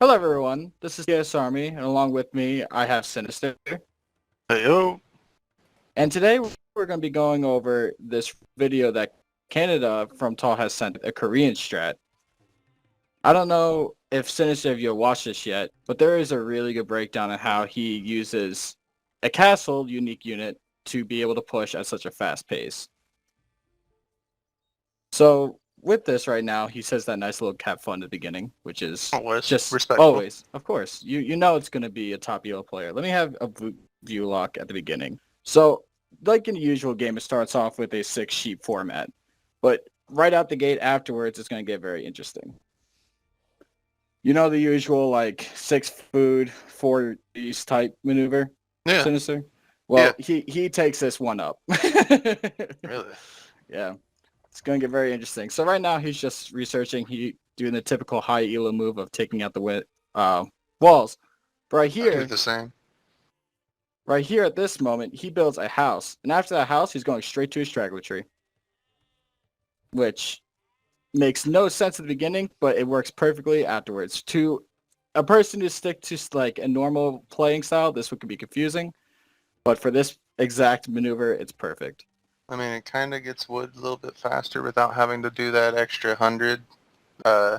Hello everyone, this is Tksarmy, and along with me I have Sinister. Hey yo. And today we're going to be going over this video that Canada from Tall has sent, a Korean strat. I don't know if Sinister, if you've watched this yet, but there is a really good breakdown on how he uses a castle unique unit to be able to push at such a fast pace. So with this right now, he says that nice little cap fun at the beginning, which is Always just respectful. always, of course, you know it's going to be a top elo player. Let me have a view lock at the beginning. So like in the usual game, it starts off with a 6 sheep format, but right out the gate afterwards, it's going to get very interesting. You know the usual like 6 food, 4 east type maneuver, Yeah. Sinister? Yeah. Well, he takes this one up. Really. Yeah. It's going to get very interesting. So right now he's just researching. He doing the typical high elo move of taking out the walls. But I do the same. right here at this moment, he builds a house, and after that house, he's going straight to a straggler tree, which makes no sense at the beginning, but it works perfectly afterwards. To a person who stick to like a normal playing style, this would be confusing, but for this exact maneuver, it's perfect. I mean, it kind of gets wood a little bit faster without having to do that extra 100. Uh.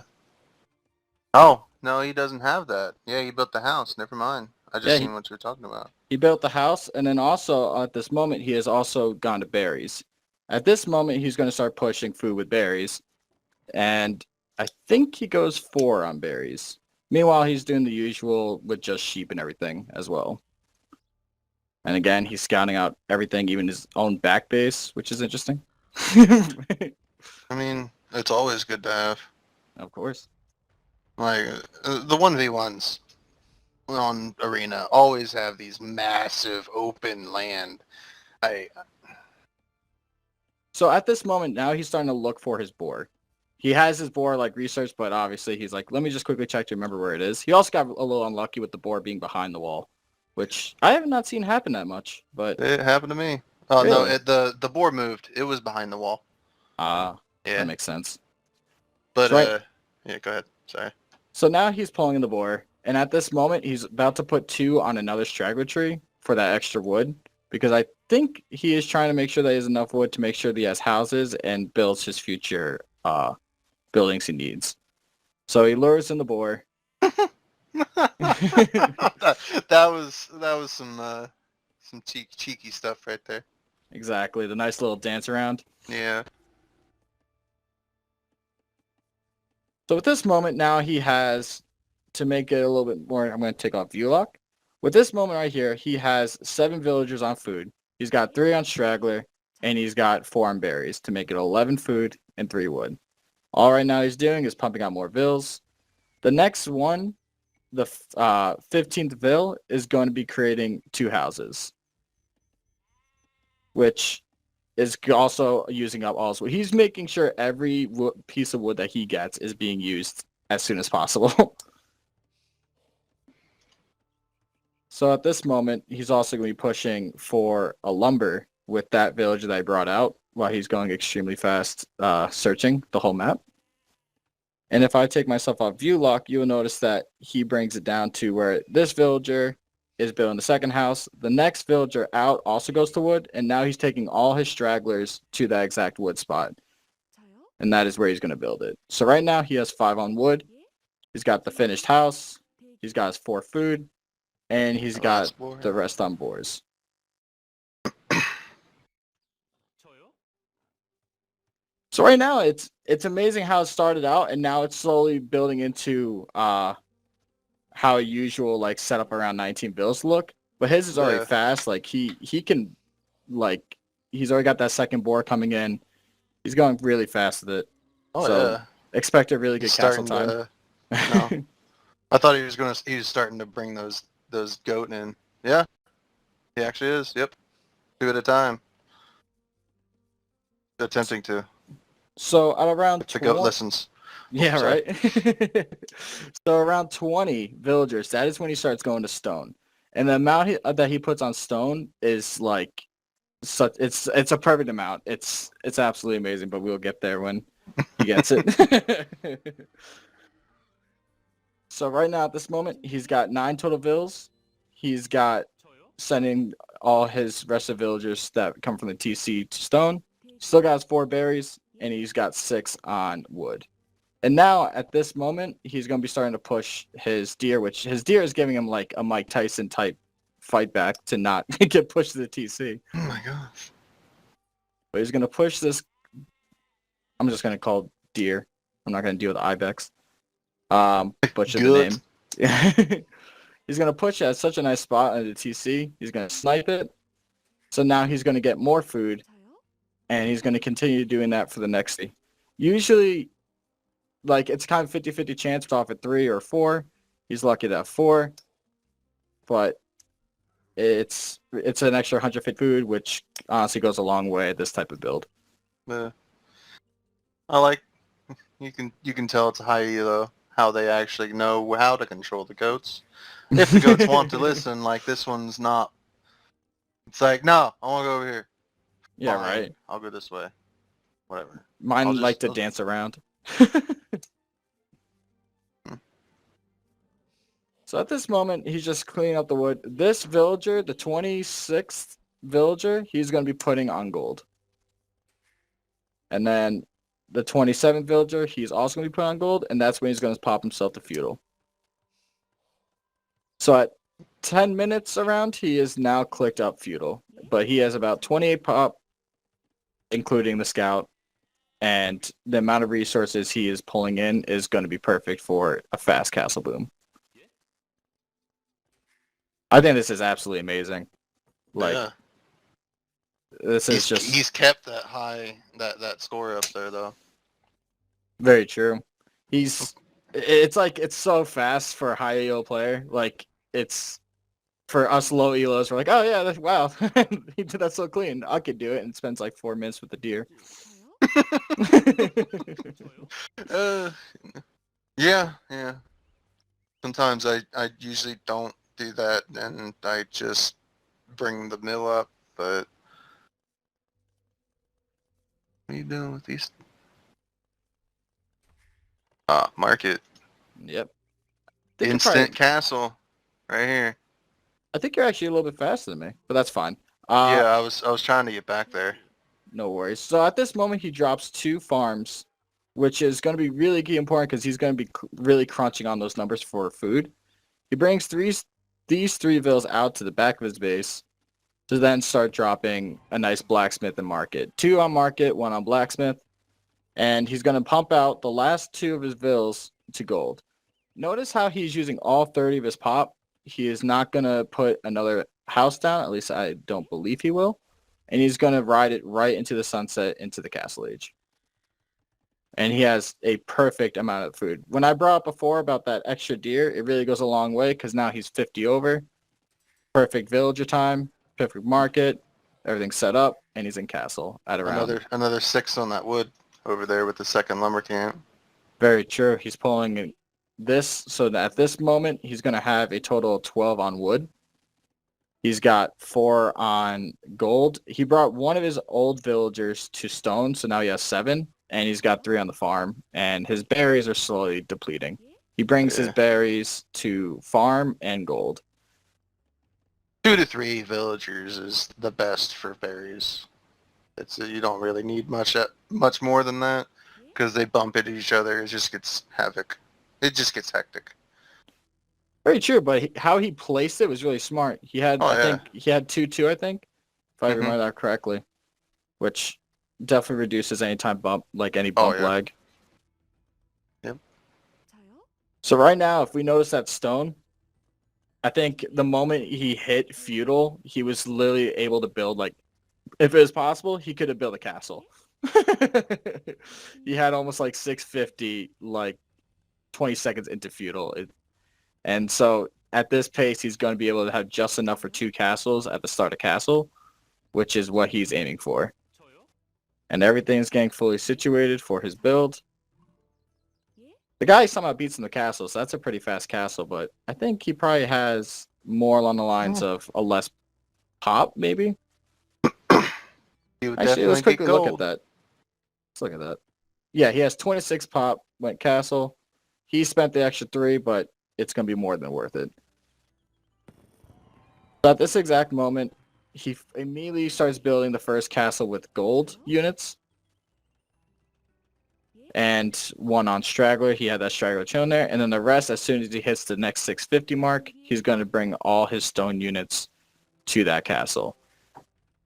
Oh no, he doesn't have that. Yeah, he built the house. Never mind. I just Yeah, seen what you're talking about. he built the house, and then also at this moment, he has also gone to berries. At this moment, he's going to start pushing food with berries, and I think he goes 4 on berries. Meanwhile, he's doing the usual with just sheep and everything as well. And again, he's scouting out everything, even his own back base, which is interesting. I mean, it's always good to have. Of course. Like the 1v1s on arena always have these massive open land. I So at this moment now, he's starting to look for his boar. He has his boar like researched, but obviously he's like, let me just quickly check to remember where it is. He also got a little unlucky with the boar being behind the wall, which I have not seen happen that much. But It happened to me. Oh no, really, the boar moved. It was behind the wall. that Yeah. makes sense. But So right, yeah, go ahead. Sorry. so now he's pulling the boar, and at this moment he's about to put 2 on another straggler tree for that extra wood, because I think he is trying to make sure that he has enough wood to make sure that he has houses and builds his future buildings he needs. So he lures in the boar. that was some cheeky stuff right there. Exactly, the nice little dance around. Yeah. So at this moment now he has, to make it a little bit more, I'm going to take off view lock. With this moment right here, he has 7 villagers on food. He's got 3 on straggler, and he's got 4 on berries to make it 11 food and 3 wood. All right now he's doing is pumping out more vills. The next one, the 15th vill, is going to be creating 2 houses, which is also using up all his wood. He's making sure every piece of wood that he gets is being used as soon as possible. So at this moment, he's also going to be pushing for a lumber with that villager that I brought out while he's going extremely fast, searching the whole map. And if I take myself off view lock, you will notice that he brings it down to where this villager is building the second house. The next villager out also goes to wood, and now he's taking all his stragglers to that exact wood spot. And that is where he's going to build it. So right now he has 5 on wood. He's got the finished house. He's got his 4 food. And he's Oh, got that's boring. the rest on boars. So right now it's amazing how it started out, and now it's slowly building into how a usual like setup around 19 bills look. But his is already Yeah. fast. Like he can, like, he's already got that second boar coming in. He's going really fast with it. Oh So yeah. expect a really He's good castle starting time. to. No, I thought he was starting to bring those goat in. Yeah, he actually is. Yep. 2 at a time. Attempting to. So at around If the goat 20, listens. yeah, Sorry. right. So around 20 villagers, that is when he starts going to stone. And the amount that he puts on stone is like such, it's a perfect amount. It's absolutely amazing, but we'll get there when he gets it. So right now at this moment, he's got 9 total vills. He's got sending all his rest of villagers that come from the TC to stone. Still got his 4 berries, and he's got 6 on wood. And now at this moment, he's going to be starting to push his deer, which his deer is giving him like a Mike Tyson type fight back to not get pushed to the TC. Oh my gosh. But he's going to push this. I'm just going to call deer. I'm not going to deal with ibex. Butcher the name. He's going to push at such a nice spot on the TC. He's going to snipe it. So now he's going to get more food. And he's going to continue doing that for the next day. Usually, like, it's kind of 50-50 chance off at 3 or 4. He's lucky to have 4. But it's an extra 100 food, which honestly goes a long way at this type of build. I like, you can tell it's a high elo, how they actually know how to control the goats. If the goats want to listen, like this one's not. It's like, no, I want to go over here. Yeah, Fine, right. I'll go this way. Whatever. Mine like to dance around. So at this moment, he's just cleaning up the wood. This villager, the 26th villager, he's going to be putting on gold. And then the 27th villager, he's also going to be putting on gold, and that's when he's going to pop himself to feudal. So at 10 minutes around, he is now clicked up feudal. But he has about 28 pop, including the scout. And the amount of resources he is pulling in is going to be perfect for a fast castle boom. I think this is absolutely amazing. Like, yeah. This is just... He's kept that high, that score up there, though. Very true. It's like, it's so fast for a high elo player. Like, it's... For us low elos, we're like, oh yeah, wow, he did that so clean. I could do it, and spends like 4 minutes with the deer. Yeah. Sometimes I usually don't do that, and I just bring the mill up, but what are you doing with these? Market. Yep. Instant castle, right here. I think you're actually a little bit faster than me, but that's fine. Yeah, I was trying to get back there. No worries. So at this moment, he drops 2 farms, which is going to be really key important because he's going to be really crunching on those numbers for food. He brings these 3 villas out to the back of his base to then start dropping a nice blacksmith and market. 2 on market, 1 on blacksmith. And he's going to pump out the last 2 of his villas to gold. Notice how he's using all 30 of his pop. He is not going to put another house down. At least I don't believe he will. And he's going to ride it right into the sunset, into the castle age. And he has a perfect amount of food. When I brought up before about that extra deer, it really goes a long way because now he's 50 over. Perfect villager time, perfect market, everything's set up, and he's in castle at around... Another 6 on that wood over there with the second lumber camp. Very true. He's pulling this, so that at this moment, he's going to have a total of 12 on wood. He's got 4 on gold. He brought one of his old villagers to stone, so now he has 7. And he's got 3 on the farm. And his berries are slowly depleting. He brings his berries to farm and gold. 2 to 3 villagers is the best for berries. You don't really need much more than that because they bump into each other. It just gets havoc. It just gets hectic. Very true, but how he placed it was really smart. He had, I think he had 2-2, I think, if I remember that correctly, which definitely reduces any time bump, like any bump lag. Yep. So right now, if we notice that stone, I think the moment he hit feudal, he was literally able to build, like, if it was possible, he could have built a castle. He had almost like 650, like 20 seconds into feudal. And so at this pace, he's going to be able to have just enough for 2 castles at the start of castle, which is what he's aiming for. And everything's getting fully situated for his build. The guy somehow beats in the castle, so that's a pretty fast castle, but I think he probably has more along the lines of a less pop, maybe? Actually, let's quickly look at that. Let's look at that. Yeah, he has 26 pop, went castle. He spent the extra 3, but it's going to be more than worth it. So at this exact moment, he immediately starts building the first castle with gold units. And one on straggler. He had that straggler chilling there. And then the rest, as soon as he hits the next 650 mark, he's going to bring all his stone units to that castle.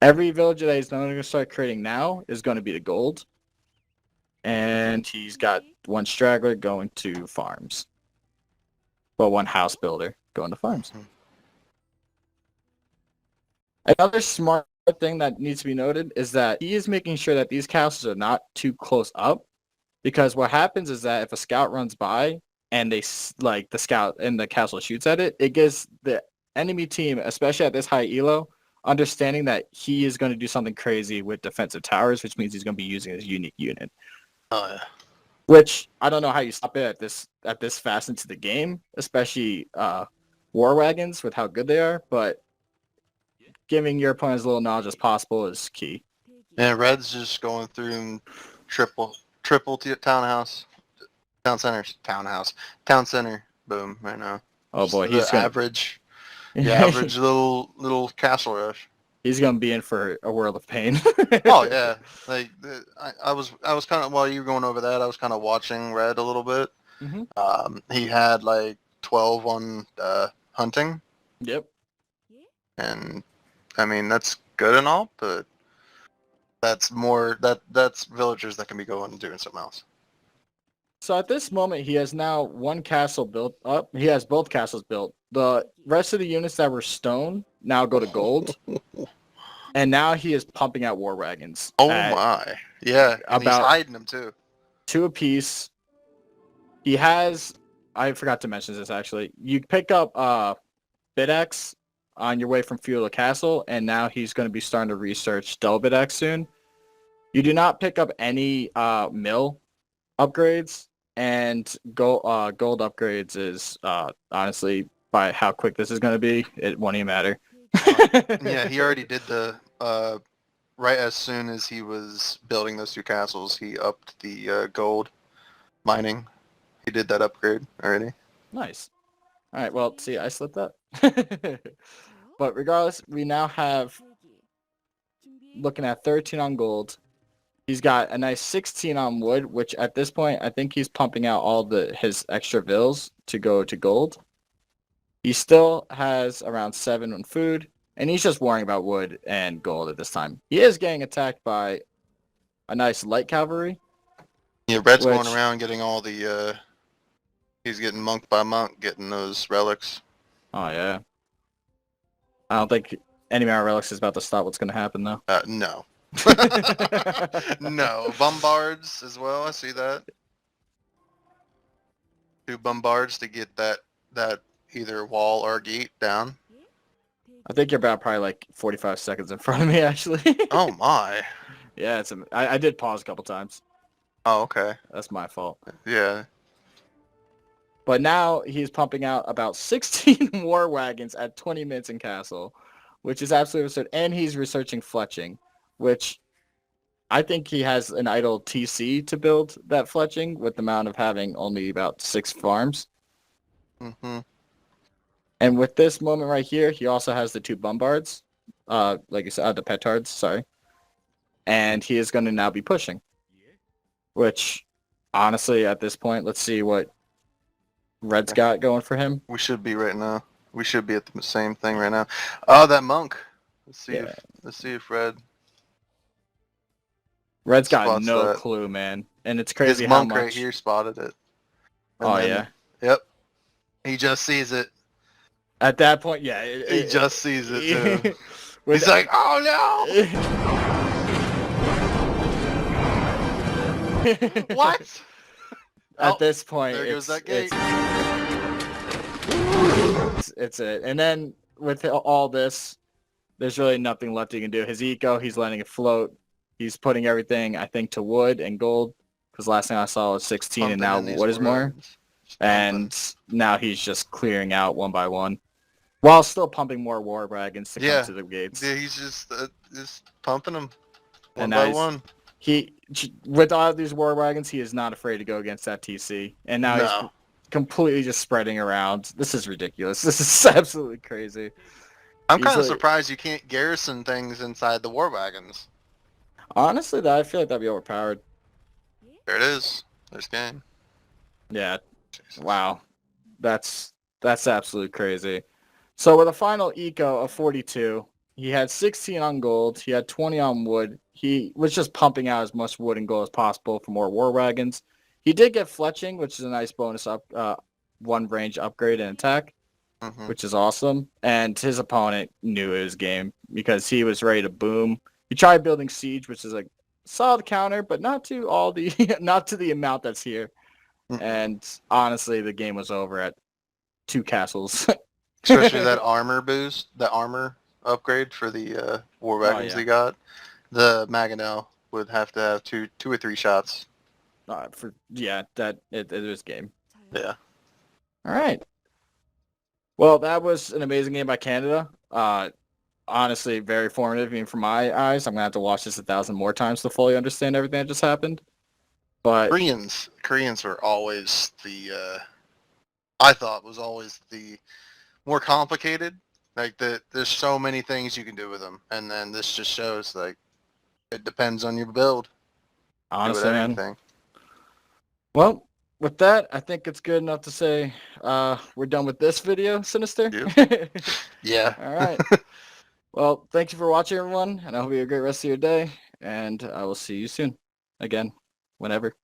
Every villager that he's going to start creating now is going to be the gold. And he's got one straggler going to farms. Well, one house builder going to farms. Another smart thing that needs to be noted is that he is making sure that these castles are not too close up. Because what happens is that if a scout runs by and the scout and the castle shoots at it, it gives the enemy team, especially at this high elo, understanding that he is going to do something crazy with defensive towers, which means he's going to be using his unique unit. Oh yeah. Which I don't know how you stop it at this fast into the game, especially war wagons with how good they are. But giving your opponent as little knowledge as possible is key. Yeah, Red's just going through and triple town center, boom, right now. Oh boy, the average little castle rush. He's gonna be in for a world of pain. Oh yeah, I was kind of, while you were going over that, I was kind of watching Red a little bit. Mm-hmm. He had like 12 on hunting. Yep. And I mean that's good and all, but that's villagers that can be going and doing something else. So at this moment, he has now one castle built up. He has both castles built. The rest of the units that were stone now go to gold. And now he is pumping out war wagons. Oh my. Yeah, and he's hiding them too. 2 apiece. He has, I forgot to mention this actually, you pick up Bidex on your way from feudal to castle, and now he's going to be starting to research double Bidex soon. You do not pick up any mill upgrades, and gold upgrades is honestly, by how quick this is going to be, it won't even matter. Yeah, he already did the right as soon as he was building those 2 castles, he upped the gold mining. He did that upgrade already. Nice. All right, well, see, I slipped up. But regardless, we now have, looking at 13 on gold. He's got a nice 16 on wood, which at this point, I think he's pumping out all his extra vills to go to gold. He still has around 7 on food, and he's just worrying about wood and gold at this time. He is getting attacked by a nice light cavalry. Yeah, Red's going around getting all the, he's getting monk by monk, getting those relics. Oh, yeah. I don't think any amount of relics is about to stop what's going to happen, though. No. No. Bombards as well, I see that. 2 bombards to get that either wall or gate down. I think you're about probably like 45 seconds in front of me, actually. Oh my. Yeah, I did pause a couple times. Oh, okay. That's my fault. Yeah. But now he's pumping out about 16 war wagons at 20 minutes in castle, which is absolutely absurd. And he's researching fletching, which I think he has an idle TC to build that fletching with the amount of having only about 6 farms. Mm-hmm. And with this moment right here, he also has the 2 bombards, like you said, the petards, sorry. And he is going to now be pushing, which honestly, at this point, let's see what Red's got going for him. We should be right now. We should be at the same thing right now. Oh, that monk. Let's see if Red's got no clue, man. And it's crazy his how monk much... right here spotted it. Yeah. Yep. He just sees it. At that point, yeah. He just sees it, too. He's like, oh, no! What? At this point, there goes that gate. It's it. And then with all this, there's really nothing left he can do. His eco, he's letting it float. He's putting everything, I think, to wood and gold. Because last thing I saw was 16, Pumping, and now wood is more. And now he's just clearing out one by one, while still pumping more war wagons to come to the gates. Yeah, he's just pumping them one and by one. He, with all of these war wagons, he is not afraid to go against that TC. And now completely just spreading around. This is ridiculous. This is absolutely crazy. I'm kind of Easily, surprised you can't garrison things inside the war wagons. honestly, I feel like that'd be overpowered. There it is. There's game. Yeah. Jesus. Wow. That's absolutely crazy. So with a final eco of 42, he had 16 on gold. He had 20 on wood. He was just pumping out as much wood and gold as possible for more war wagons. He did get fletching, which is a nice bonus one range upgrade in attack, Mm-hmm. which is awesome. And his opponent knew his game because he was ready to boom. He tried building siege, which is a solid counter, but not to all the not to the amount that's here. Mm-hmm. And honestly, the game was over at 2 castles. Especially that armor boost, the armor upgrade for the war wagons yeah. he got. The Maganel would have to have two or three shots. That it is game. Yeah. All right. Well, that was an amazing game by Canada. Honestly, very formative. Even from my eyes, I'm gonna have to watch this 1,000 more times to fully understand everything that just happened. But Koreans were always I thought was always the more complicated. Like there's so many things you can do with them, and then this just shows like it depends on your build. honestly, Do with man. anything. Well, with that, I think it's good enough to say we're done with this video, Sinister. Yeah. All right. Well, thank you for watching, everyone, and I hope you have a great rest of your day. And I will see you soon. Again, whenever.